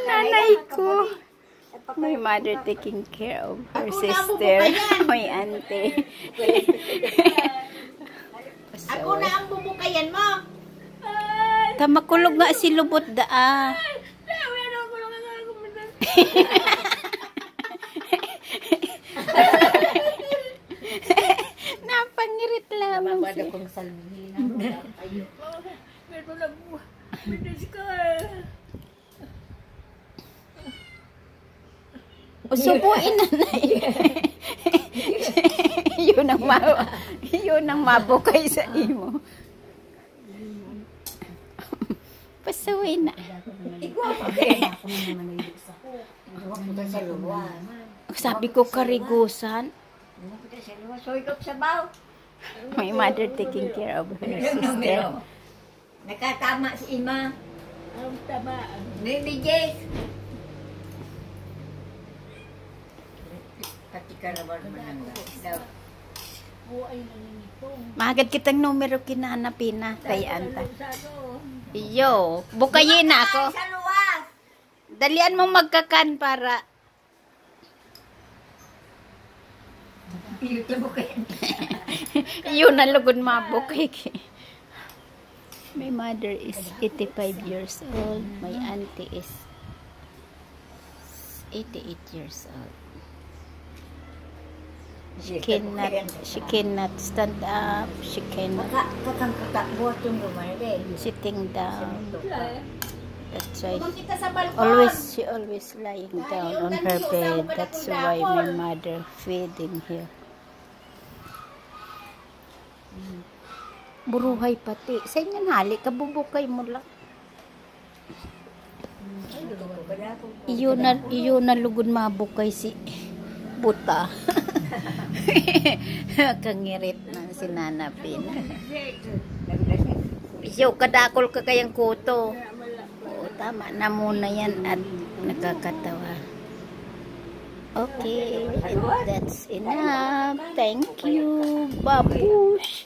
Nanay ko. My mother taking care of her sister. My auntie. Ako na ang bubukayan mo. Tamakulog nga si Lubot daa. Napangirit lamang siya. Kung salmihin. Usubuin na na. Yun ang mabukay sa imo. Pasaway na. Sabi ko karigusan. My mother taking care of her sister. Nakatama si Ima. Ang tama. Baby Jake. Mahagad kitang numero kinahanapin na kay Anta. Iyo, bukayin na ako. Dalian mo magkakan para yun na lugod mabukay. My mother is 85 years old. My auntie is 88 years old. She cannot stand up. She cannot sitting down. That's why she always lying down on her bed. That's why my mother feeding her. Buruhay pati. Sa inyo nali, kabubukay mo lang. Iyo na lugod mabukay si buta. Kangirit na sinanapin. Iyo, kadakol ka kayang kuto. Oo, tama na muna yan at nakakatawa. Okay, that's enough. Thank you, babush.